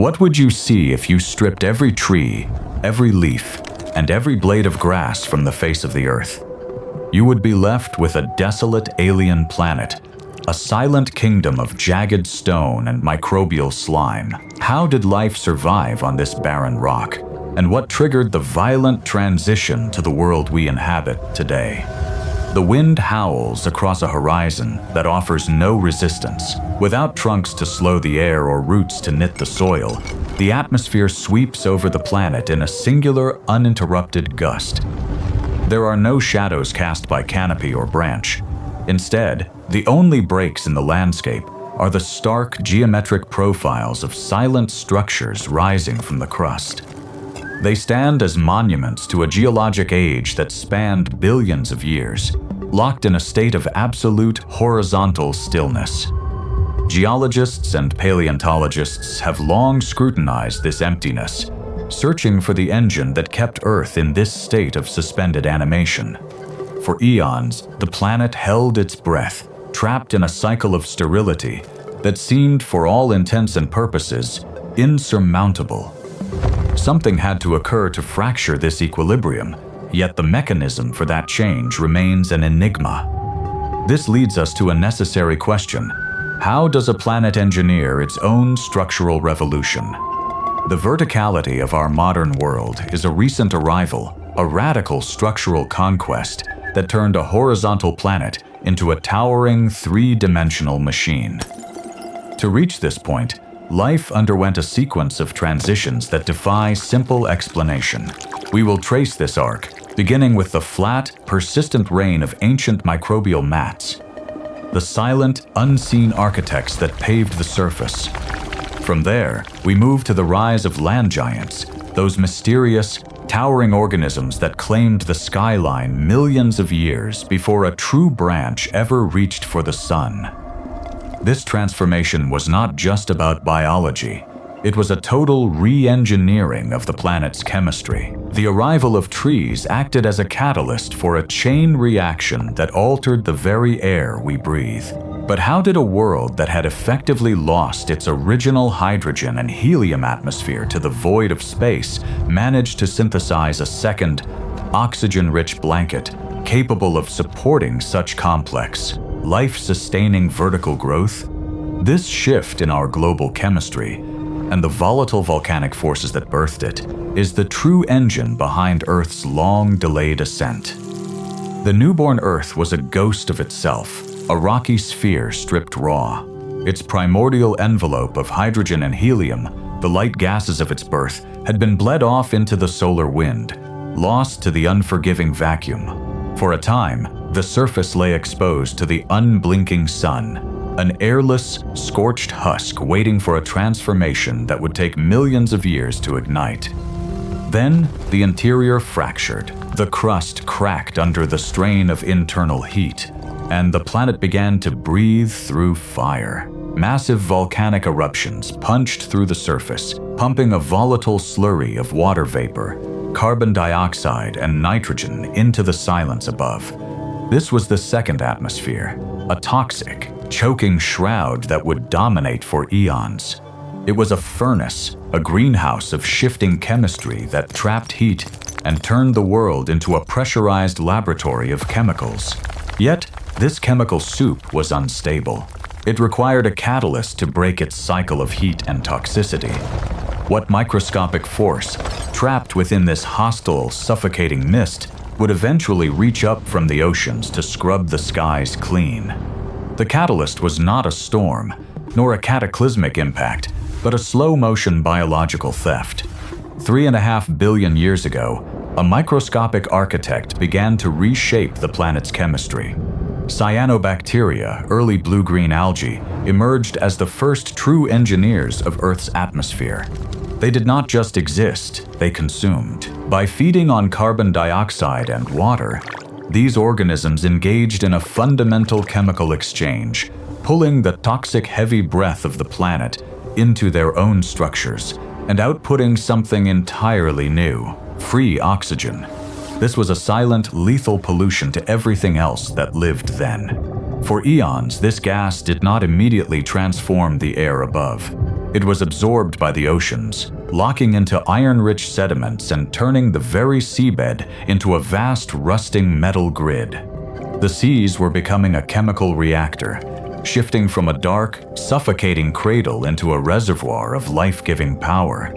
What would you see if you stripped every tree, every leaf, and every blade of grass from the face of the Earth? You would be left with a desolate alien planet, a silent kingdom of jagged stone and microbial slime. How did life survive on this barren rock? And what triggered the violent transition to the world we inhabit today? The wind howls across a horizon that offers no resistance. Without trunks to slow the air or roots to knit the soil, the atmosphere sweeps over the planet in a singular, uninterrupted gust. There are no shadows cast by canopy or branch. Instead, the only breaks in the landscape are the stark geometric profiles of silent structures rising from the crust. They stand as monuments to a geologic age that spanned billions of years, locked in a state of absolute horizontal stillness. Geologists and paleontologists have long scrutinized this emptiness, searching for the engine that kept Earth in this state of suspended animation. For eons, the planet held its breath, trapped in a cycle of sterility that seemed, for all intents and purposes, insurmountable. Something had to occur to fracture this equilibrium, yet the mechanism for that change remains an enigma. This leads us to a necessary question: how does a planet engineer its own structural revolution? The verticality of our modern world is a recent arrival, a radical structural conquest that turned a horizontal planet into a towering three-dimensional machine. To reach this point, life underwent a sequence of transitions that defy simple explanation. We will trace this arc, beginning with the flat, persistent reign of ancient microbial mats, the silent, unseen architects that paved the surface. From there, we move to the rise of land giants, those mysterious, towering organisms that claimed the skyline millions of years before a true branch ever reached for the sun. This transformation was not just about biology. It was a total re-engineering of the planet's chemistry. The arrival of trees acted as a catalyst for a chain reaction that altered the very air we breathe. But how did a world that had effectively lost its original hydrogen and helium atmosphere to the void of space manage to synthesize a second, oxygen-rich blanket capable of supporting such complex, life-sustaining vertical growth? This shift in our global chemistry, and the volatile volcanic forces that birthed it, is the true engine behind Earth's long-delayed ascent. The newborn Earth was a ghost of itself, a rocky sphere stripped raw. Its primordial envelope of hydrogen and helium, the light gases of its birth, had been bled off into the solar wind, lost to the unforgiving vacuum. For a time, the surface lay exposed to the unblinking sun, an airless, scorched husk waiting for a transformation that would take millions of years to ignite. Then, the interior fractured, the crust cracked under the strain of internal heat, and the planet began to breathe through fire. Massive volcanic eruptions punched through the surface, pumping a volatile slurry of water vapor, carbon dioxide, and nitrogen into the silence above. This was the second atmosphere, a toxic, choking shroud that would dominate for eons. It was a furnace, a greenhouse of shifting chemistry that trapped heat and turned the world into a pressurized laboratory of chemicals. Yet, this chemical soup was unstable. It required a catalyst to break its cycle of heat and toxicity. What microscopic force, trapped within this hostile, suffocating mist, would eventually reach up from the oceans to scrub the skies clean? The catalyst was not a storm, nor a cataclysmic impact, but a slow-motion biological theft. 3.5 billion years ago, a microscopic architect began to reshape the planet's chemistry. Cyanobacteria, early blue-green algae, emerged as the first true engineers of Earth's atmosphere. They did not just exist, they consumed. By feeding on carbon dioxide and water, these organisms engaged in a fundamental chemical exchange, pulling the toxic heavy breath of the planet into their own structures and outputting something entirely new: free oxygen. This was a silent, lethal pollution to everything else that lived then. For eons, this gas did not immediately transform the air above. It was absorbed by the oceans, locking into iron-rich sediments and turning the very seabed into a vast rusting metal grid. The seas were becoming a chemical reactor, shifting from a dark, suffocating cradle into a reservoir of life-giving power.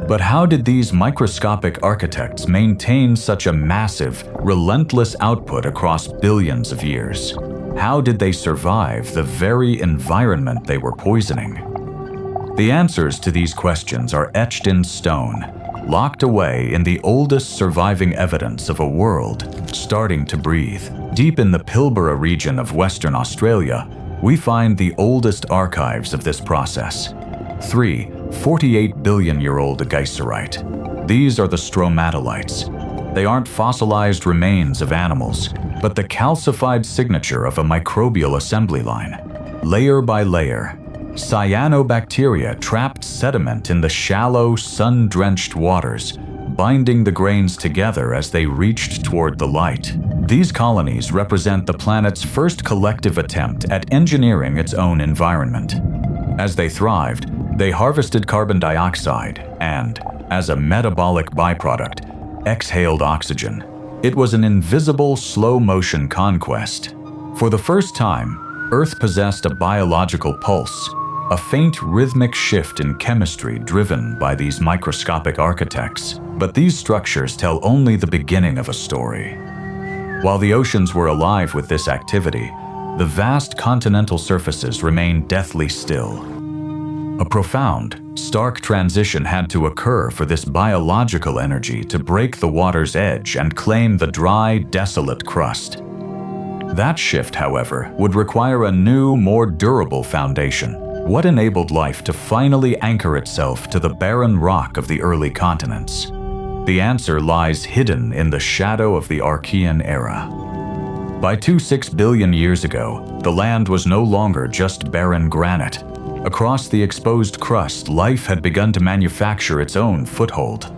But how did these microscopic architects maintain such a massive, relentless output across billions of years? How did they survive the very environment they were poisoning? The answers to these questions are etched in stone, locked away in the oldest surviving evidence of a world starting to breathe. Deep in the Pilbara region of Western Australia, we find the oldest archives of this process. 3 48-billion-year-old geyserite. These are the stromatolites. They aren't fossilized remains of animals, but the calcified signature of a microbial assembly line. Layer by layer, cyanobacteria trapped sediment in the shallow, sun-drenched waters, binding the grains together as they reached toward the light. These colonies represent the planet's first collective attempt at engineering its own environment. As they thrived, they harvested carbon dioxide and, as a metabolic byproduct, exhaled oxygen. It was an invisible, slow-motion conquest. For the first time, Earth possessed a biological pulse, a faint rhythmic shift in chemistry driven by these microscopic architects. But these structures tell only the beginning of a story. While the oceans were alive with this activity, the vast continental surfaces remained deathly still. A profound, stark transition had to occur for this biological energy to break the water's edge and claim the dry, desolate crust. That shift, however, would require a new, more durable foundation. What enabled life to finally anchor itself to the barren rock of the early continents? The answer lies hidden in the shadow of the Archean era. By 26 billion years ago, the land was no longer just barren granite. Across the exposed crust, life had begun to manufacture its own foothold.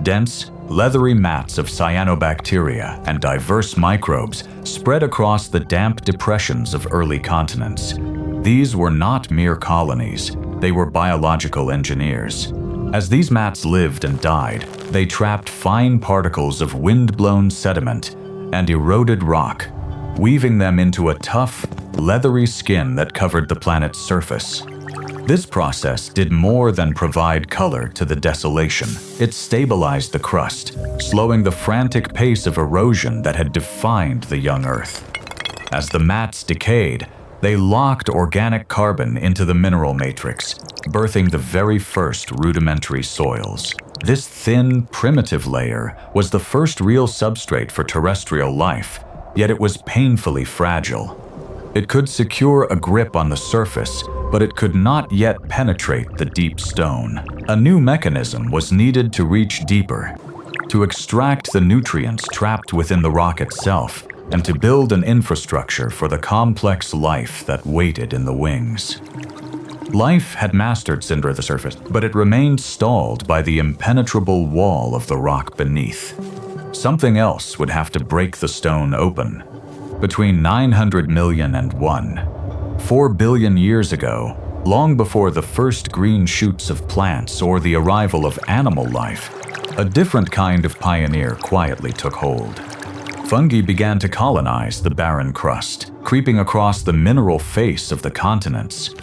Dense, leathery mats of cyanobacteria and diverse microbes spread across the damp depressions of early continents. These were not mere colonies, they were biological engineers. As these mats lived and died, they trapped fine particles of wind-blown sediment and eroded rock, weaving them into a tough, leathery skin that covered the planet's surface. This process did more than provide color to the desolation. It stabilized the crust, slowing the frantic pace of erosion that had defined the young Earth. As the mats decayed, they locked organic carbon into the mineral matrix, birthing the very first rudimentary soils. This thin, primitive layer was the first real substrate for terrestrial life, yet it was painfully fragile. It could secure a grip on the surface, but it could not yet penetrate the deep stone. A new mechanism was needed to reach deeper, to extract the nutrients trapped within the rock itself, and to build an infrastructure for the complex life that waited in the wings. Life had mastered cinder the surface, but it remained stalled by the impenetrable wall of the rock beneath. Something else would have to break the stone open. Between 900 million and 4 billion years ago, long before the first green shoots of plants or the arrival of animal life, a different kind of pioneer quietly took hold. Fungi began to colonize the barren crust, creeping across the mineral face of the continents.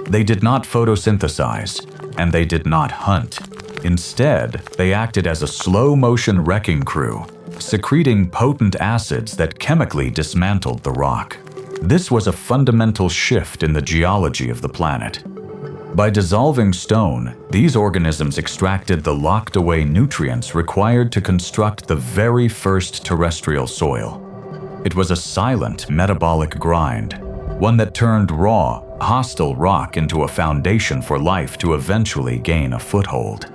They did not photosynthesize, and they did not hunt. Instead, they acted as a slow-motion wrecking crew, secreting potent acids that chemically dismantled the rock. This was a fundamental shift in the geology of the planet. By dissolving stone, these organisms extracted the locked-away nutrients required to construct the very first terrestrial soil. It was a silent metabolic grind, one that turned raw, hostile rock into a foundation for life to eventually gain a foothold.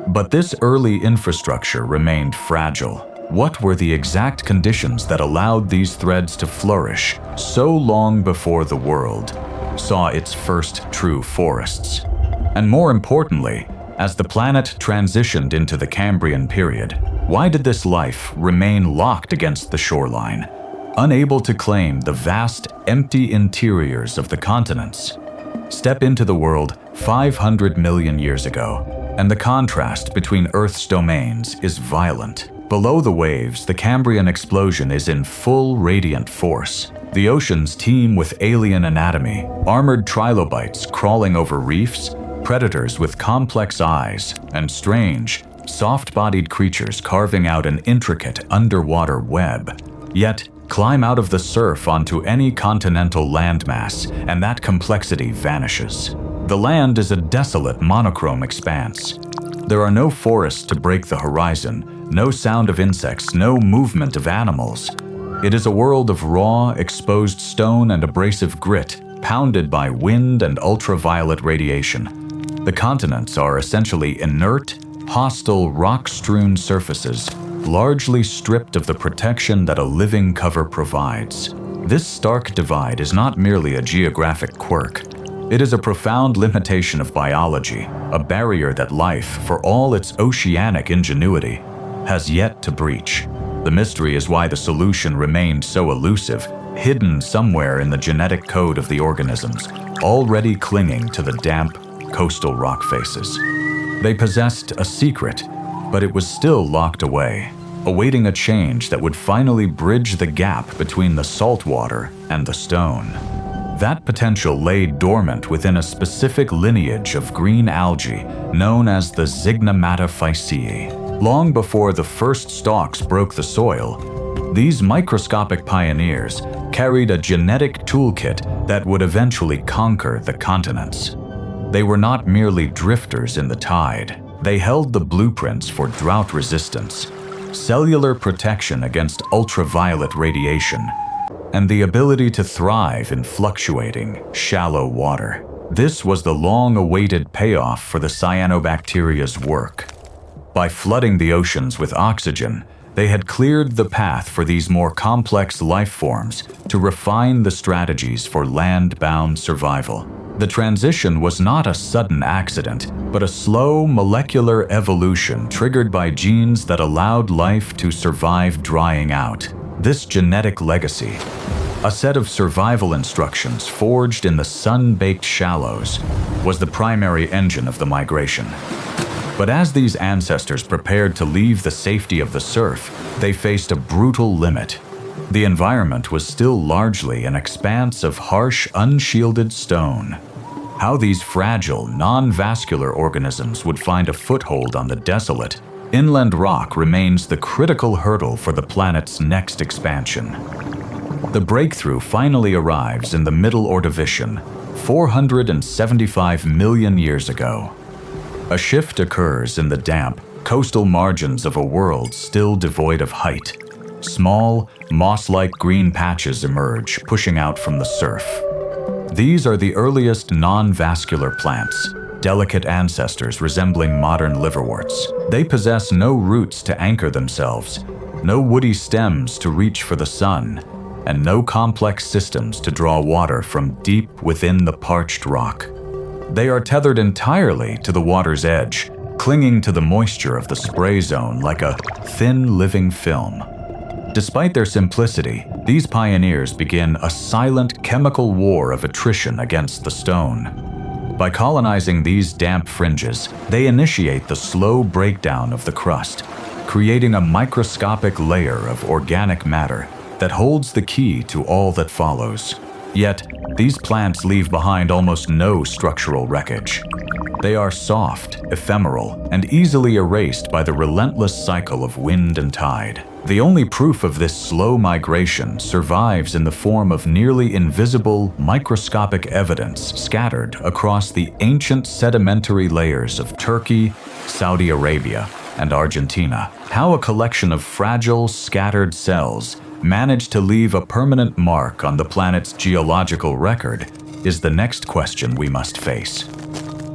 But this early infrastructure remained fragile. What were the exact conditions that allowed these threads to flourish so long before the world saw its first true forests? And more importantly, as the planet transitioned into the Cambrian period, why did this life remain locked against the shoreline, unable to claim the vast, empty interiors of the continents? Step into the world 500 million years ago, and the contrast between Earth's domains is violent. Below the waves, the Cambrian explosion is in full radiant force. The oceans teem with alien anatomy, armored trilobites crawling over reefs, predators with complex eyes, and strange, soft-bodied creatures carving out an intricate underwater web. Yet, climb out of the surf onto any continental landmass, and that complexity vanishes. The land is a desolate, monochrome expanse. There are no forests to break the horizon, no sound of insects, no movement of animals. It is a world of raw, exposed stone and abrasive grit, pounded by wind and ultraviolet radiation. The continents are essentially inert, hostile, rock-strewn surfaces, largely stripped of the protection that a living cover provides. This stark divide is not merely a geographic quirk. It is a profound limitation of biology, a barrier that life, for all its oceanic ingenuity, has yet to breach. The mystery is why the solution remained so elusive, hidden somewhere in the genetic code of the organisms, already clinging to the damp, coastal rock faces. They possessed a secret, but it was still locked away, awaiting a change that would finally bridge the gap between the salt water and the stone. That potential lay dormant within a specific lineage of green algae known as the Zygnomatophysceae. Long before the first stalks broke the soil, these microscopic pioneers carried a genetic toolkit that would eventually conquer the continents. They were not merely drifters in the tide. They held the blueprints for drought resistance, cellular protection against ultraviolet radiation, and the ability to thrive in fluctuating, shallow water. This was the long-awaited payoff for the cyanobacteria's work. By flooding the oceans with oxygen, they had cleared the path for these more complex life forms to refine the strategies for land-bound survival. The transition was not a sudden accident, but a slow molecular evolution triggered by genes that allowed life to survive drying out. This genetic legacy, a set of survival instructions forged in the sun-baked shallows, was the primary engine of the migration. But as these ancestors prepared to leave the safety of the surf, they faced a brutal limit. The environment was still largely an expanse of harsh, unshielded stone. How these fragile, non-vascular organisms would find a foothold on the desolate, inland rock remains the critical hurdle for the planet's next expansion. The breakthrough finally arrives in the Middle Ordovician, 475 million years ago. A shift occurs in the damp, coastal margins of a world still devoid of height. Small, moss-like green patches emerge, pushing out from the surf. These are the earliest non-vascular plants, delicate ancestors resembling modern liverworts. They possess no roots to anchor themselves, no woody stems to reach for the sun, and no complex systems to draw water from deep within the parched rock. They are tethered entirely to the water's edge, clinging to the moisture of the spray zone like a thin living film. Despite their simplicity, these pioneers begin a silent chemical war of attrition against the stone. By colonizing these damp fringes, they initiate the slow breakdown of the crust, creating a microscopic layer of organic matter that holds the key to all that follows. Yet, these plants leave behind almost no structural wreckage. They are soft, ephemeral, and easily erased by the relentless cycle of wind and tide. The only proof of this slow migration survives in the form of nearly invisible, microscopic evidence scattered across the ancient sedimentary layers of Turkey, Saudi Arabia, and Argentina. How a collection of fragile, scattered cells managed to leave a permanent mark on the planet's geological record is the next question we must face.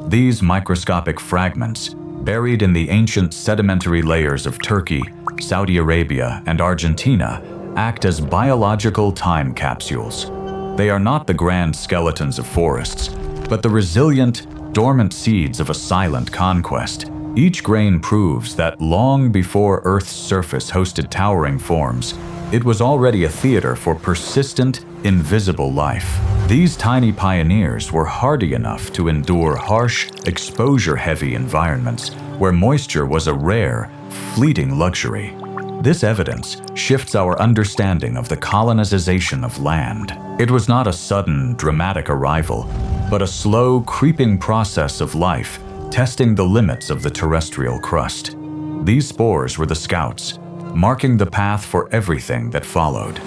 These microscopic fragments, buried in the ancient sedimentary layers of Turkey, Saudi Arabia, and Argentina, act as biological time capsules. They are not the grand skeletons of forests, but the resilient, dormant seeds of a silent conquest. Each grain proves that long before Earth's surface hosted towering forms, it was already a theater for persistent, invisible life. These tiny pioneers were hardy enough to endure harsh, exposure-heavy environments where moisture was a rare, fleeting luxury. This evidence shifts our understanding of the colonization of land. It was not a sudden, dramatic arrival, but a slow, creeping process of life, testing the limits of the terrestrial crust. These spores were the scouts, marking the path for everything that followed.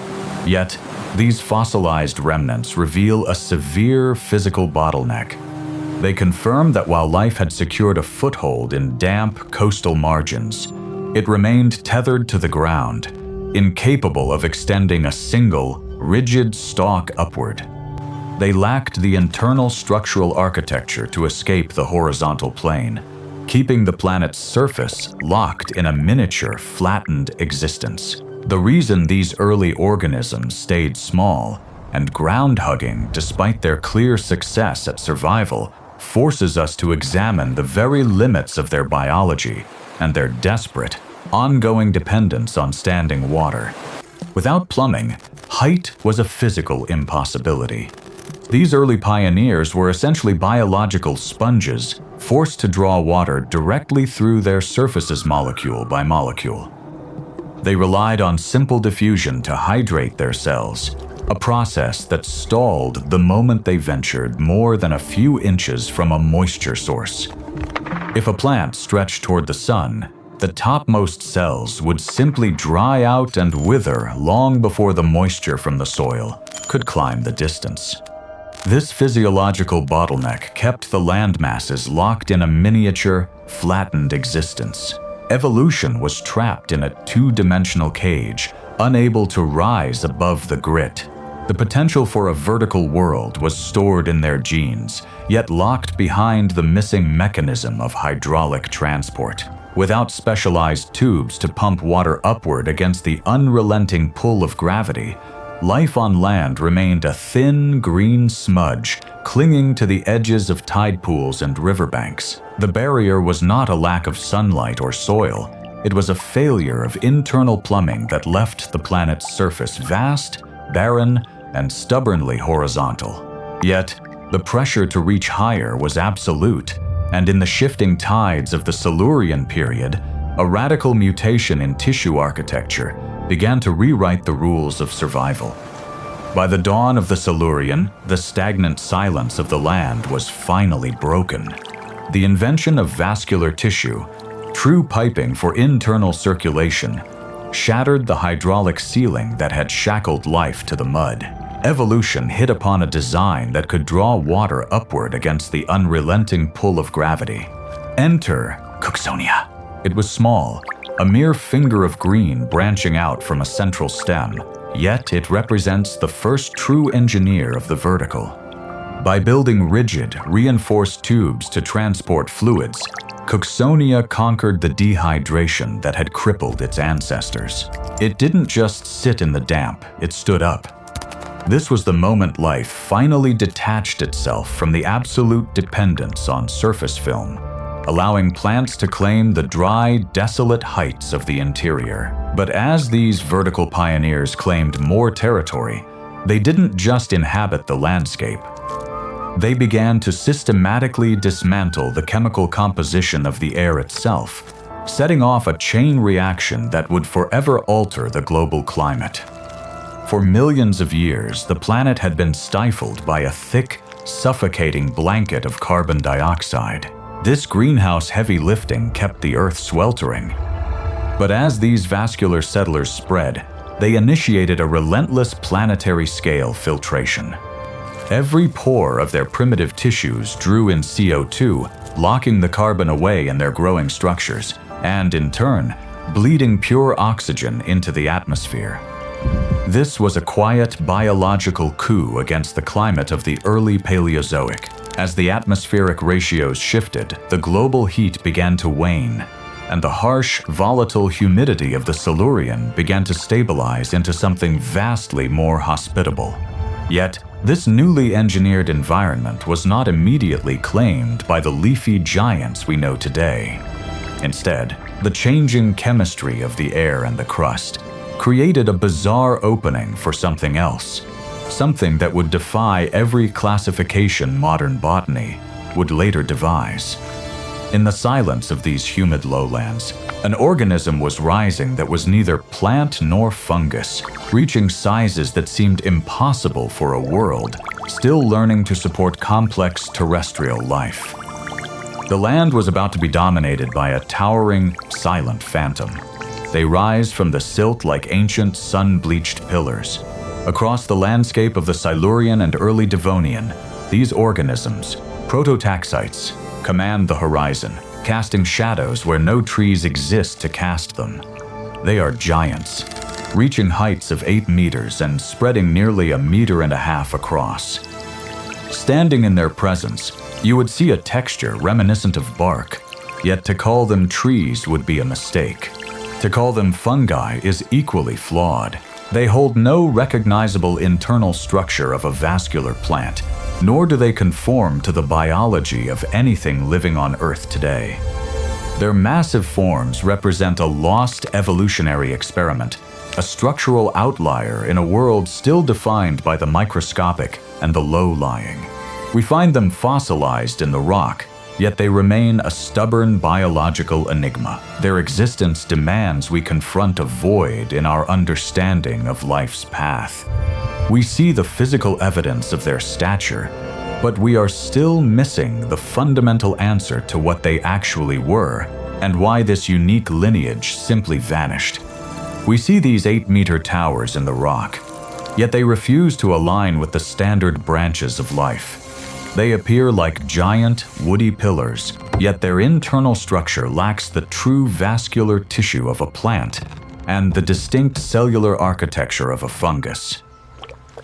Yet, these fossilized remnants reveal a severe physical bottleneck. They confirm that while life had secured a foothold in damp coastal margins, it remained tethered to the ground, incapable of extending a single, rigid stalk upward. They lacked the internal structural architecture to escape the horizontal plane, keeping the planet's surface locked in a miniature, flattened existence. The reason these early organisms stayed small and ground-hugging despite their clear success at survival forces us to examine the very limits of their biology and their desperate, ongoing dependence on standing water. Without plumbing, height was a physical impossibility. These early pioneers were essentially biological sponges, forced to draw water directly through their surfaces molecule by molecule. They relied on simple diffusion to hydrate their cells, a process that stalled the moment they ventured more than a few inches from a moisture source. If a plant stretched toward the sun, the topmost cells would simply dry out and wither long before the moisture from the soil could climb the distance. This physiological bottleneck kept the landmasses locked in a miniature, flattened existence. Evolution was trapped in a two-dimensional cage, unable to rise above the grit. The potential for a vertical world was stored in their genes, yet locked behind the missing mechanism of hydraulic transport. Without specialized tubes to pump water upward against the unrelenting pull of gravity, life on land remained a thin, green smudge clinging to the edges of tide pools and riverbanks. The barrier was not a lack of sunlight or soil. It was a failure of internal plumbing that left the planet's surface vast, barren, and stubbornly horizontal. Yet, the pressure to reach higher was absolute, and in the shifting tides of the Silurian period, a radical mutation in tissue architecture began to rewrite the rules of survival. By the dawn of the Silurian, the stagnant silence of the land was finally broken. The invention of vascular tissue, true piping for internal circulation, shattered the hydraulic ceiling that had shackled life to the mud. Evolution hit upon a design that could draw water upward against the unrelenting pull of gravity. Enter Cooksonia. It was small, a mere finger of green branching out from a central stem, yet it represents the first true engineer of the vertical. By building rigid, reinforced tubes to transport fluids, Cooksonia conquered the dehydration that had crippled its ancestors. It didn't just sit in the damp, it stood up. This was the moment life finally detached itself from the absolute dependence on surface film, allowing plants to claim the dry, desolate heights of the interior. But as these vertical pioneers claimed more territory, they didn't just inhabit the landscape. They began to systematically dismantle the chemical composition of the air itself, setting off a chain reaction that would forever alter the global climate. For millions of years, the planet had been stifled by a thick, suffocating blanket of carbon dioxide. This greenhouse heavy lifting kept the Earth sweltering. But as these vascular settlers spread, they initiated a relentless planetary-scale filtration. Every pore of their primitive tissues drew in CO2, locking the carbon away in their growing structures, and in turn, bleeding pure oxygen into the atmosphere. This was a quiet biological coup against the climate of the early Paleozoic. As the atmospheric ratios shifted, the global heat began to wane, and the harsh, volatile humidity of the Silurian began to stabilize into something vastly more hospitable. Yet, this newly engineered environment was not immediately claimed by the leafy giants we know today. Instead, the changing chemistry of the air and the crust created a bizarre opening for something else. something that would defy every classification modern botany would later devise. In the silence of these humid lowlands, an organism was rising that was neither plant nor fungus, reaching sizes that seemed impossible for a world still learning to support complex terrestrial life. The land was about to be dominated by a towering, silent phantom. They rise from the silt like ancient, sun-bleached pillars. Across the landscape of the Silurian and early Devonian, these organisms, prototaxites, command the horizon, casting shadows where no trees exist to cast them. They are giants, reaching heights of 8 meters and spreading nearly 1.5 meters across. Standing in their presence, you would see a texture reminiscent of bark, yet to call them trees would be a mistake. To call them fungi is equally flawed. They hold no recognizable internal structure of a vascular plant, nor do they conform to the biology of anything living on Earth today. Their massive forms represent a lost evolutionary experiment, a structural outlier in a world still defined by the microscopic and the low-lying. We find them fossilized in the rock, yet they remain a stubborn biological enigma. Their existence demands we confront a void in our understanding of life's path. We see the physical evidence of their stature, but we are still missing the fundamental answer to what they actually were and why this unique lineage simply vanished. We see these 8-meter towers in the rock, yet they refuse to align with the standard branches of life. They appear like giant, woody pillars, yet their internal structure lacks the true vascular tissue of a plant and the distinct cellular architecture of a fungus.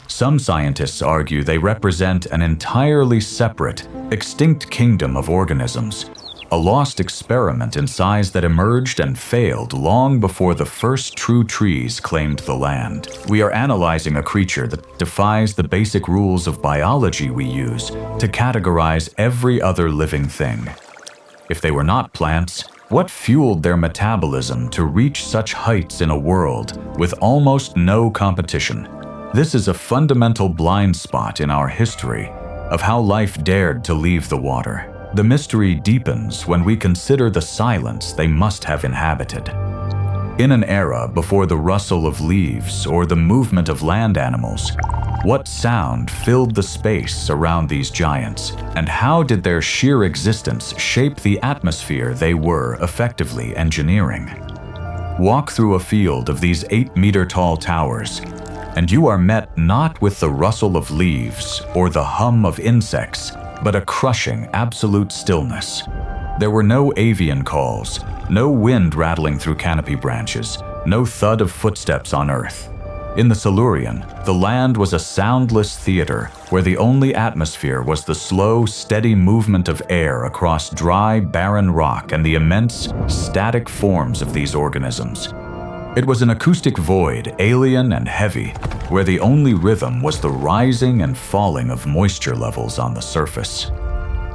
Some scientists argue they represent an entirely separate, extinct kingdom of organisms, a lost experiment in size that emerged and failed long before the first true trees claimed the land. We are analyzing a creature that defies the basic rules of biology we use to categorize every other living thing. If they were not plants, what fueled their metabolism to reach such heights in a world with almost no competition? This is a fundamental blind spot in our history of how life dared to leave the water. The mystery deepens when we consider the silence they must have inhabited. In an era before the rustle of leaves or the movement of land animals, what sound filled the space around these giants, and how did their sheer existence shape the atmosphere they were effectively engineering? Walk through a field of these 8-meter-tall towers, and you are met not with the rustle of leaves or the hum of insects, but a crushing, absolute stillness. There were no avian calls, no wind rattling through canopy branches, no thud of footsteps on earth. In the Silurian, the land was a soundless theater where the only atmosphere was the slow, steady movement of air across dry, barren rock and the immense, static forms of these organisms. It was an acoustic void, alien and heavy, where the only rhythm was the rising and falling of moisture levels on the surface.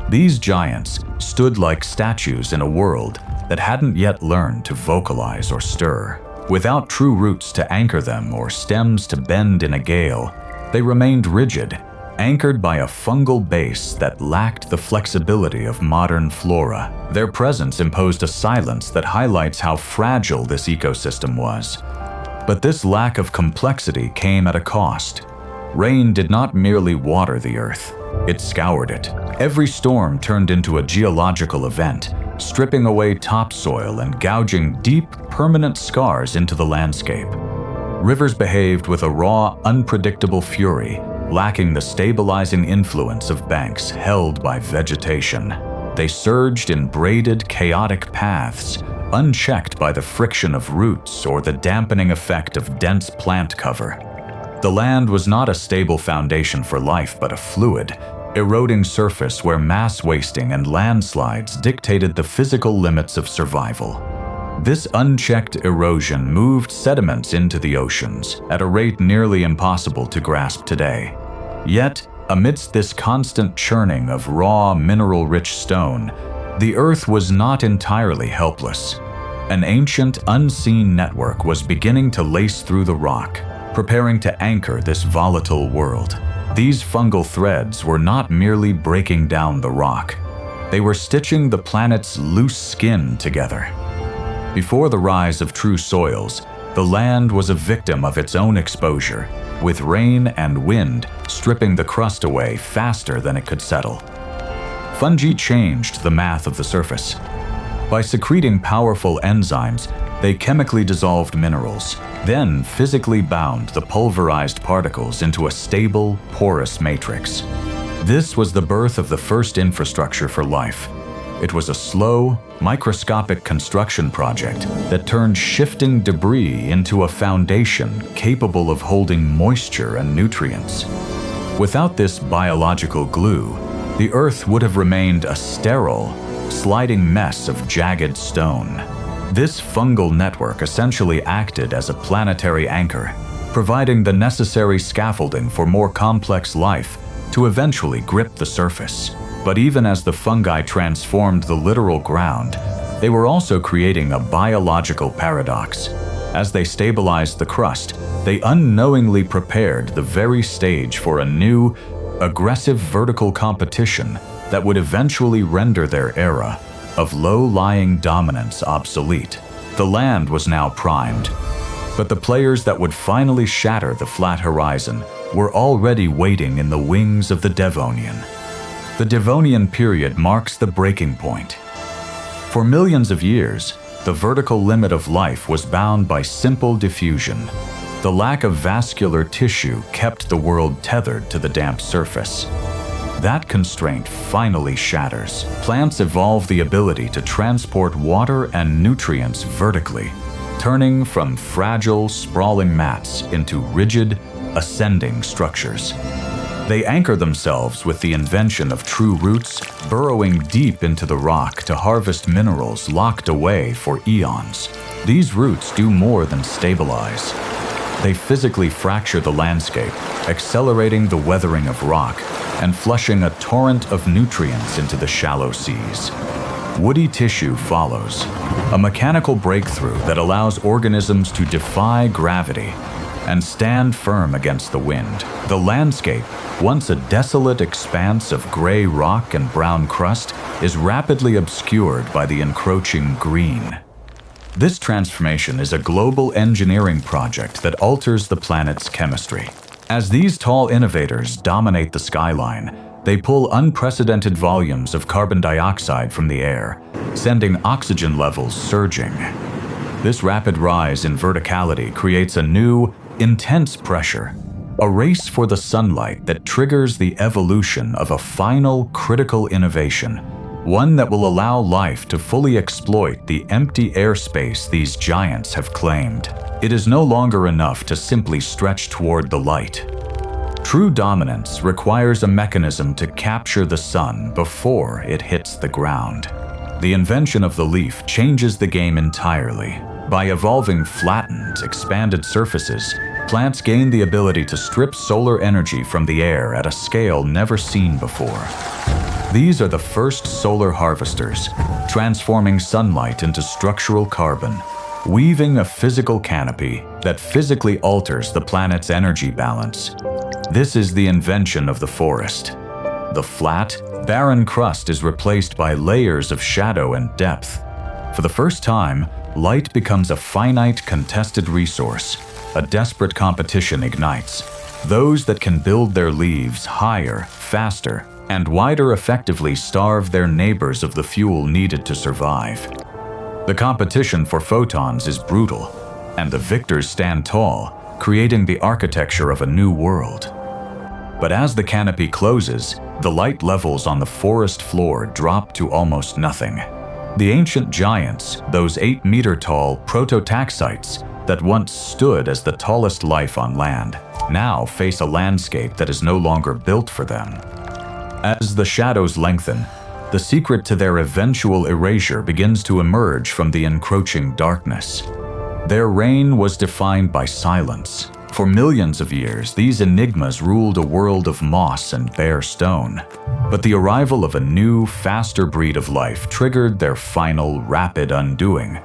These giants stood like statues in a world that hadn't yet learned to vocalize or stir. Without true roots to anchor them or stems to bend in a gale, they remained rigid, anchored by a fungal base that lacked the flexibility of modern flora. Their presence imposed a silence that highlights how fragile this ecosystem was. But this lack of complexity came at a cost. Rain did not merely water the earth, it scoured it. Every storm turned into a geological event, stripping away topsoil and gouging deep, permanent scars into the landscape. Rivers behaved with a raw, unpredictable fury, lacking the stabilizing influence of banks held by vegetation. They surged in braided, chaotic paths, unchecked by the friction of roots or the dampening effect of dense plant cover. The land was not a stable foundation for life, but a fluid, eroding surface where mass wasting and landslides dictated the physical limits of survival. This unchecked erosion moved sediments into the oceans at a rate nearly impossible to grasp today. Yet, amidst this constant churning of raw, mineral-rich stone, the Earth was not entirely helpless. An ancient, unseen network was beginning to lace through the rock, preparing to anchor this volatile world. These fungal threads were not merely breaking down the rock. They were stitching the planet's loose skin together. Before the rise of true soils, the land was a victim of its own exposure, with rain and wind stripping the crust away faster than it could settle. Fungi changed the math of the surface. By secreting powerful enzymes, they chemically dissolved minerals, then physically bound the pulverized particles into a stable, porous matrix. This was the birth of the first infrastructure for life. It was a slow, microscopic construction project that turned shifting debris into a foundation capable of holding moisture and nutrients. Without this biological glue, the Earth would have remained a sterile, sliding mess of jagged stone. This fungal network essentially acted as a planetary anchor, providing the necessary scaffolding for more complex life to eventually grip the surface. But even as the fungi transformed the literal ground, they were also creating a biological paradox. As they stabilized the crust, they unknowingly prepared the very stage for a new, aggressive vertical competition that would eventually render their era of low-lying dominance obsolete. The land was now primed, but the players that would finally shatter the flat horizon were already waiting in the wings of the Devonian. The Devonian period marks the breaking point. For millions of years, the vertical limit of life was bound by simple diffusion. The lack of vascular tissue kept the world tethered to the damp surface. That constraint finally shatters. Plants evolve the ability to transport water and nutrients vertically, turning from fragile, sprawling mats into rigid, ascending structures. They anchor themselves with the invention of true roots, burrowing deep into the rock to harvest minerals locked away for eons. These roots do more than stabilize. They physically fracture the landscape, accelerating the weathering of rock and flushing a torrent of nutrients into the shallow seas. Woody tissue follows, a mechanical breakthrough that allows organisms to defy gravity and stand firm against the wind. The landscape, once a desolate expanse of gray rock and brown crust, is rapidly obscured by the encroaching green. This transformation is a global engineering project that alters the planet's chemistry. As these tall innovators dominate the skyline, they pull unprecedented volumes of carbon dioxide from the air, sending oxygen levels surging. This rapid rise in verticality creates a new, intense pressure, a race for the sunlight that triggers the evolution of a final, critical innovation, one that will allow life to fully exploit the empty airspace these giants have claimed. It is no longer enough to simply stretch toward the light. True dominance requires a mechanism to capture the sun before it hits the ground. The invention of the leaf changes the game entirely. By evolving flattened, expanded surfaces, plants gain the ability to strip solar energy from the air at a scale never seen before. These are the first solar harvesters, transforming sunlight into structural carbon, weaving a physical canopy that physically alters the planet's energy balance. This is the invention of the forest. The flat, barren crust is replaced by layers of shadow and depth. For the first time, light becomes a finite, contested resource. A desperate competition ignites. Those that can build their leaves higher, faster, and wider effectively starve their neighbors of the fuel needed to survive. The competition for photons is brutal, and the victors stand tall, creating the architecture of a new world. But as the canopy closes, the light levels on the forest floor drop to almost nothing. The ancient giants, those 8-meter-tall prototaxites that once stood as the tallest life on land, now face a landscape that is no longer built for them. As the shadows lengthen, the secret to their eventual erasure begins to emerge from the encroaching darkness. Their reign was defined by silence. For millions of years, these enigmas ruled a world of moss and bare stone. But the arrival of a new, faster breed of life triggered their final, rapid undoing.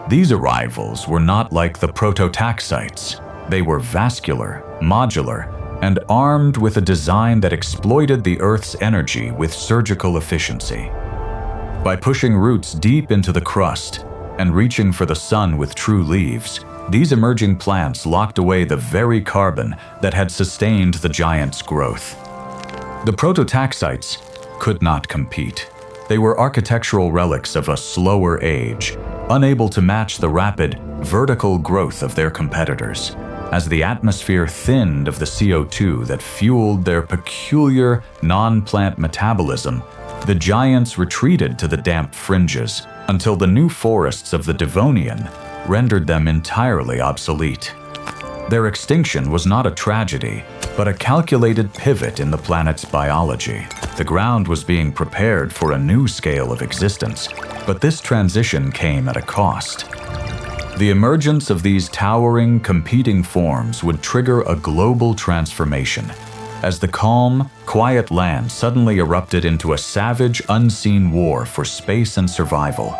These arrivals were not like the prototaxites. They were vascular, modular, and armed with a design that exploited the Earth's energy with surgical efficiency. By pushing roots deep into the crust and reaching for the sun with true leaves, these emerging plants locked away the very carbon that had sustained the giants' growth. The prototaxites could not compete. They were architectural relics of a slower age, unable to match the rapid, vertical growth of their competitors. As the atmosphere thinned of the CO2 that fueled their peculiar, non-plant metabolism, the giants retreated to the damp fringes until the new forests of the Devonian rendered them entirely obsolete. Their extinction was not a tragedy, but a calculated pivot in the planet's biology. The ground was being prepared for a new scale of existence, but this transition came at a cost. The emergence of these towering, competing forms would trigger a global transformation, as the calm, quiet land suddenly erupted into a savage, unseen war for space and survival.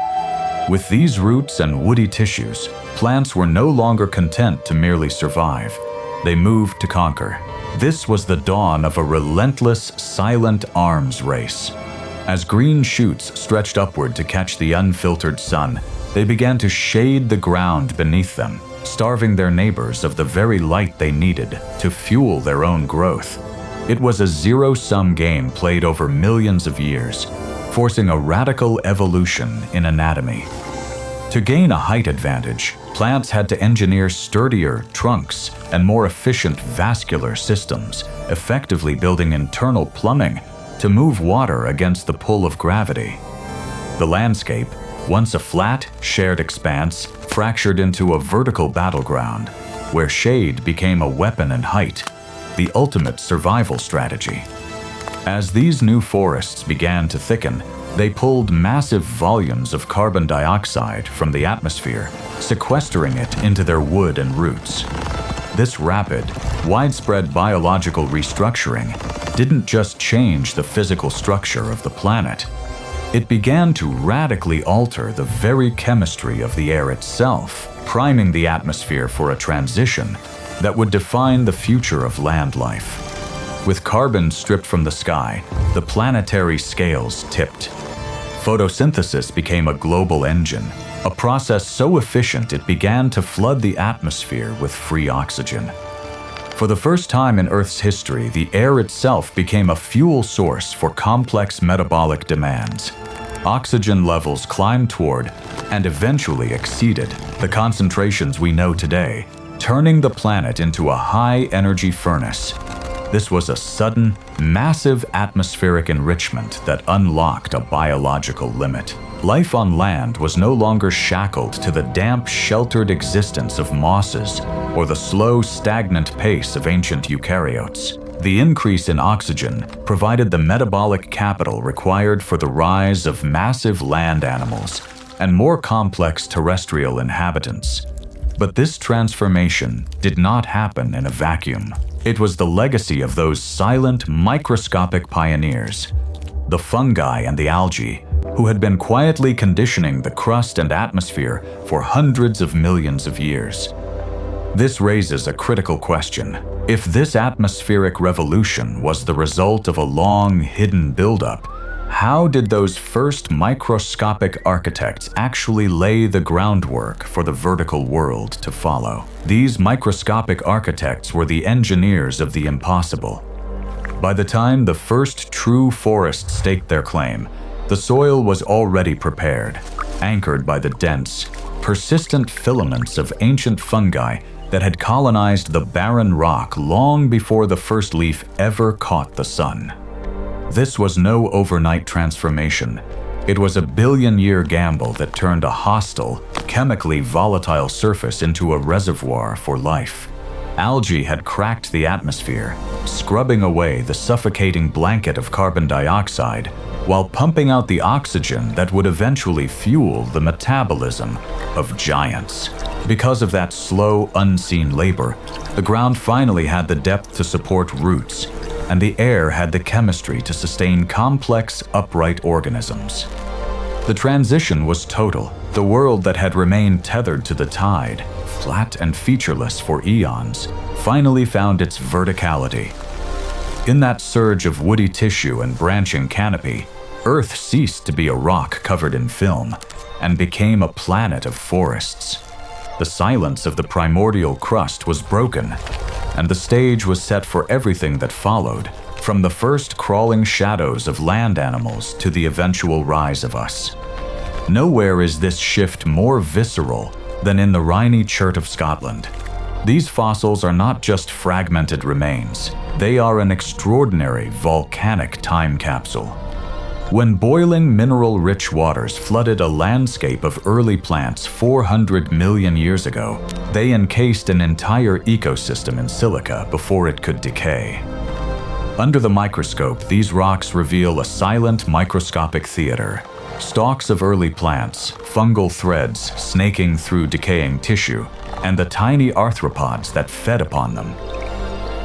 With these roots and woody tissues, plants were no longer content to merely survive. They moved to conquer. This was the dawn of a relentless, silent arms race. As green shoots stretched upward to catch the unfiltered sun, they began to shade the ground beneath them, starving their neighbors of the very light they needed to fuel their own growth. It was a zero-sum game played over millions of years, forcing a radical evolution in anatomy. To gain a height advantage, plants had to engineer sturdier trunks and more efficient vascular systems, effectively building internal plumbing to move water against the pull of gravity. The landscape, once a flat, shared expanse, fractured into a vertical battleground, where shade became a weapon and height, the ultimate survival strategy. As these new forests began to thicken, they pulled massive volumes of carbon dioxide from the atmosphere, sequestering it into their wood and roots. This rapid, widespread biological restructuring didn't just change the physical structure of the planet. It began to radically alter the very chemistry of the air itself, priming the atmosphere for a transition that would define the future of land life. With carbon stripped from the sky, the planetary scales tipped. Photosynthesis became a global engine, a process so efficient it began to flood the atmosphere with free oxygen. For the first time in Earth's history, the air itself became a fuel source for complex metabolic demands. Oxygen levels climbed toward, and eventually exceeded, the concentrations we know today, turning the planet into a high-energy furnace. This was a sudden, massive atmospheric enrichment that unlocked a biological limit. Life on land was no longer shackled to the damp, sheltered existence of mosses or the slow, stagnant pace of ancient eukaryotes. The increase in oxygen provided the metabolic capital required for the rise of massive land animals and more complex terrestrial inhabitants. But this transformation did not happen in a vacuum. It was the legacy of those silent, microscopic pioneers, the fungi and the algae, who had been quietly conditioning the crust and atmosphere for hundreds of millions of years. This raises a critical question. If this atmospheric revolution was the result of a long, hidden buildup, how did those first microscopic architects actually lay the groundwork for the vertical world to follow? These microscopic architects were the engineers of the impossible. By the time the first true forest staked their claim, the soil was already prepared, anchored by the dense, persistent filaments of ancient fungi that had colonized the barren rock long before the first leaf ever caught the sun. This was no overnight transformation. It was a billion-year gamble that turned a hostile, chemically volatile surface into a reservoir for life. Algae had cracked the atmosphere, scrubbing away the suffocating blanket of carbon dioxide, while pumping out the oxygen that would eventually fuel the metabolism of giants. Because of that slow, unseen labor, the ground finally had the depth to support roots, and the air had the chemistry to sustain complex, upright organisms. The transition was total. The world that had remained tethered to the tide, flat and featureless for eons, finally found its verticality. In that surge of woody tissue and branching canopy, Earth ceased to be a rock covered in film and became a planet of forests. The silence of the primordial crust was broken, and the stage was set for everything that followed, from the first crawling shadows of land animals to the eventual rise of us. Nowhere is this shift more visceral than in the Rhynie Chert of Scotland. These fossils are not just fragmented remains, they are an extraordinary volcanic time capsule. When boiling mineral-rich waters flooded a landscape of early plants 400 million years ago, they encased an entire ecosystem in silica before it could decay. Under the microscope, these rocks reveal a silent microscopic theater. Stalks of early plants, fungal threads snaking through decaying tissue, and the tiny arthropods that fed upon them.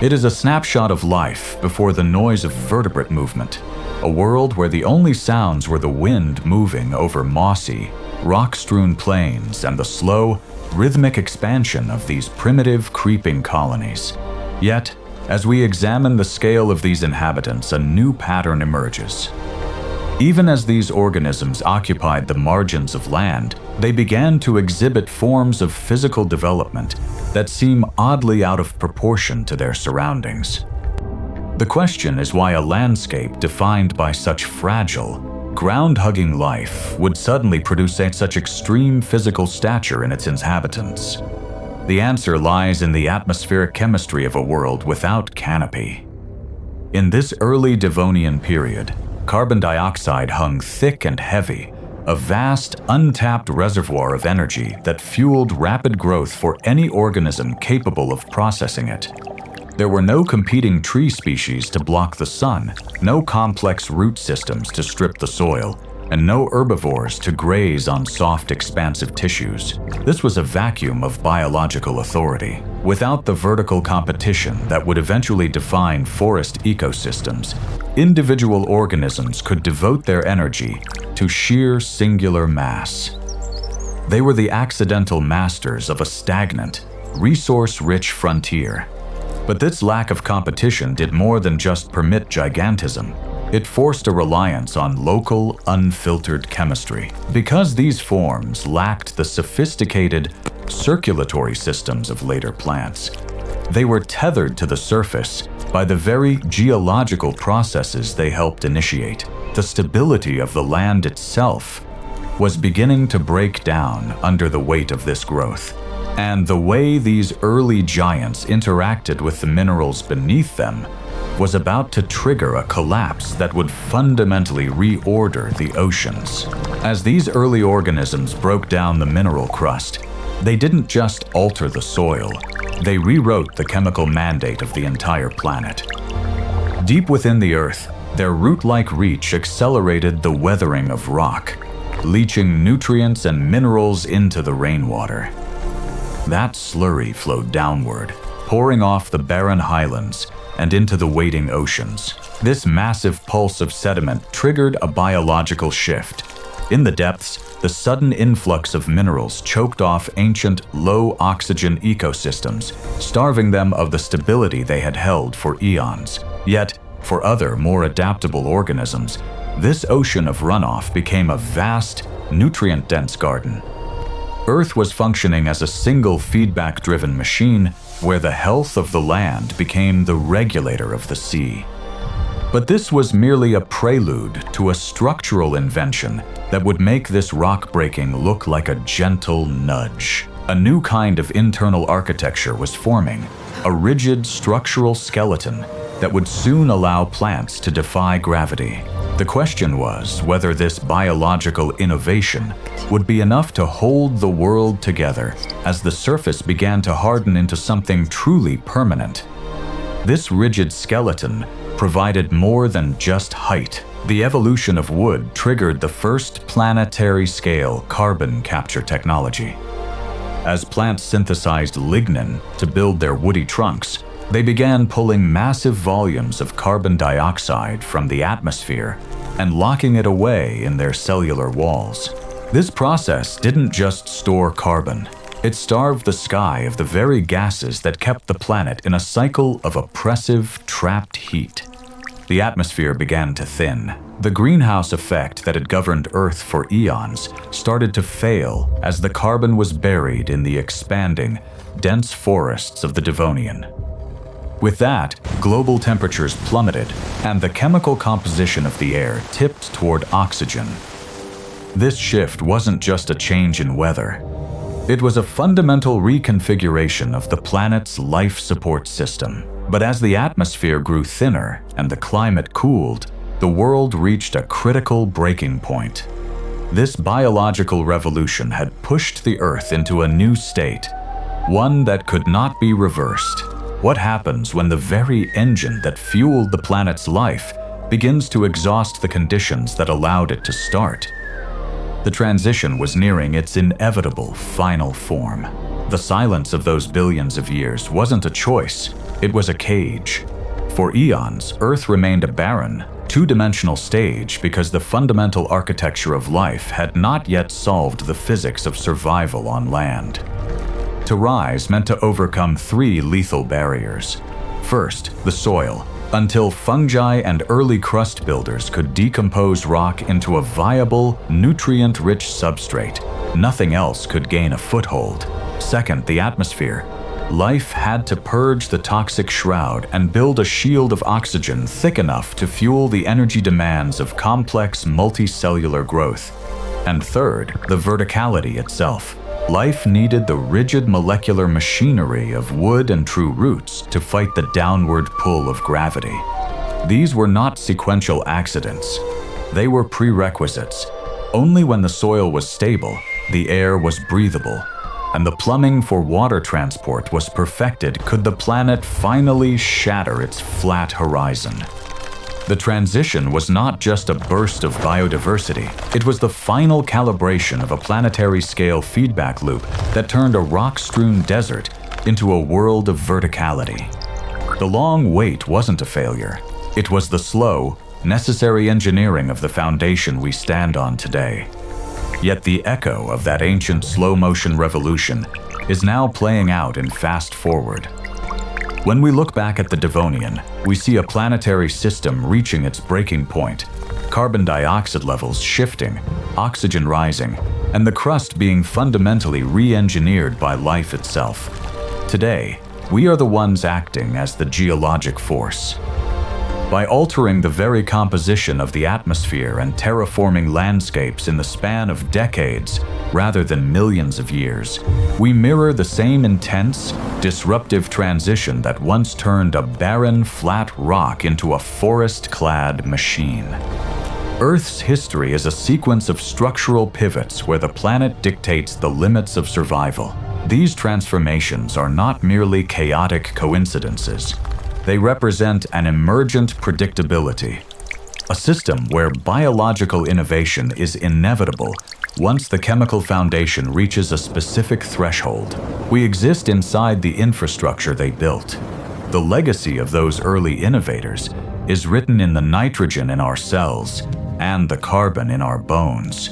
It is a snapshot of life before the noise of vertebrate movement. A world where the only sounds were the wind moving over mossy, rock-strewn plains and the slow, rhythmic expansion of these primitive, creeping colonies. Yet, as we examine the scale of these inhabitants, a new pattern emerges. Even as these organisms occupied the margins of land, they began to exhibit forms of physical development that seem oddly out of proportion to their surroundings. The question is why a landscape defined by such fragile, ground-hugging life would suddenly produce such extreme physical stature in its inhabitants. The answer lies in the atmospheric chemistry of a world without canopy. In this early Devonian period, carbon dioxide hung thick and heavy, a vast, untapped reservoir of energy that fueled rapid growth for any organism capable of processing it. There were no competing tree species to block the sun, no complex root systems to strip the soil, and no herbivores to graze on soft, expansive tissues. This was a vacuum of biological authority. Without the vertical competition that would eventually define forest ecosystems, individual organisms could devote their energy to sheer singular mass. They were the accidental masters of a stagnant, resource-rich frontier. But this lack of competition did more than just permit gigantism. It forced a reliance on local, unfiltered chemistry. Because these forms lacked the sophisticated circulatory systems of later plants, they were tethered to the surface by the very geological processes they helped initiate. The stability of the land itself was beginning to break down under the weight of this growth. And the way these early giants interacted with the minerals beneath them was about to trigger a collapse that would fundamentally reorder the oceans. As these early organisms broke down the mineral crust, they didn't just alter the soil, they rewrote the chemical mandate of the entire planet. Deep within the earth, their root-like reach accelerated the weathering of rock, leaching nutrients and minerals into the rainwater. That slurry flowed downward, pouring off the barren highlands and into the waiting oceans. This massive pulse of sediment triggered a biological shift. In the depths, the sudden influx of minerals choked off ancient, low-oxygen ecosystems, starving them of the stability they had held for eons. Yet, for other, more adaptable organisms, this ocean of runoff became a vast, nutrient-dense garden. Earth was functioning as a single feedback-driven machine where the health of the land became the regulator of the sea. But this was merely a prelude to a structural invention that would make this rock breaking look like a gentle nudge. A new kind of internal architecture was forming, a rigid structural skeleton that would soon allow plants to defy gravity. The question was whether this biological innovation would be enough to hold the world together as the surface began to harden into something truly permanent. This rigid skeleton provided more than just height. The evolution of wood triggered the first planetary-scale carbon capture technology. As plants synthesized lignin to build their woody trunks, they began pulling massive volumes of carbon dioxide from the atmosphere and locking it away in their cellular walls. This process didn't just store carbon, It starved the sky of the very gases that kept the planet in a cycle of oppressive, trapped heat. The atmosphere began to thin. The greenhouse effect that had governed Earth for eons started to fail as the carbon was buried in the expanding, dense forests of the Devonian. With that, global temperatures plummeted, and the chemical composition of the air tipped toward oxygen. This shift wasn't just a change in weather. It was a fundamental reconfiguration of the planet's life support system. But as the atmosphere grew thinner and the climate cooled, the world reached a critical breaking point. This biological revolution had pushed the Earth into a new state, one that could not be reversed. What happens when the very engine that fueled the planet's life begins to exhaust the conditions that allowed it to start? The transition was nearing its inevitable final form. The silence of those billions of years wasn't a choice, it was a cage. For eons, Earth remained a barren, two-dimensional stage because the fundamental architecture of life had not yet solved the physics of survival on land. To rise meant to overcome three lethal barriers. First, the soil. Until fungi and early crust builders could decompose rock into a viable, nutrient-rich substrate, nothing else could gain a foothold. Second, the atmosphere. Life had to purge the toxic shroud and build a shield of oxygen thick enough to fuel the energy demands of complex multicellular growth. And third, the verticality itself. Life needed the rigid molecular machinery of wood and true roots to fight the downward pull of gravity. These were not sequential accidents. They were prerequisites. Only when the soil was stable, the air was breathable, and the plumbing for water transport was perfected could the planet finally shatter its flat horizon. The transition was not just a burst of biodiversity, it was the final calibration of a planetary-scale feedback loop that turned a rock-strewn desert into a world of verticality. The long wait wasn't a failure. It was the slow, necessary engineering of the foundation we stand on today. Yet the echo of that ancient slow-motion revolution is now playing out in fast forward. When we look back at the Devonian, we see a planetary system reaching its breaking point, carbon dioxide levels shifting, oxygen rising, and the crust being fundamentally re-engineered by life itself. Today, we are the ones acting as the geologic force. By altering the very composition of the atmosphere and terraforming landscapes in the span of decades, rather than millions of years, we mirror the same intense, disruptive transition that once turned a barren, flat rock into a forest-clad machine. Earth's history is a sequence of structural pivots where the planet dictates the limits of survival. These transformations are not merely chaotic coincidences. They represent an emergent predictability, a system where biological innovation is inevitable once the chemical foundation reaches a specific threshold. We exist inside the infrastructure they built. The legacy of those early innovators is written in the nitrogen in our cells and the carbon in our bones.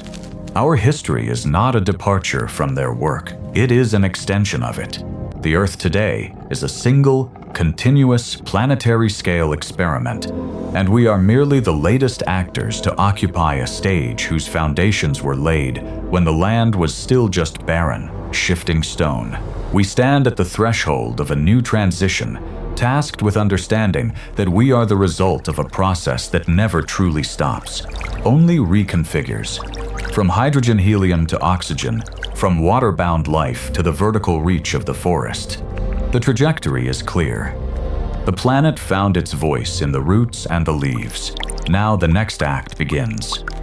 Our history is not a departure from their work, it is an extension of it. The Earth today is a single, continuous, planetary-scale experiment, and we are merely the latest actors to occupy a stage whose foundations were laid when the land was still just barren, shifting stone. We stand at the threshold of a new transition, tasked with understanding that we are the result of a process that never truly stops, only reconfigures. From hydrogen-helium to oxygen, from water-bound life to the vertical reach of the forest. The trajectory is clear. The planet found its voice in the roots and the leaves. Now the next act begins.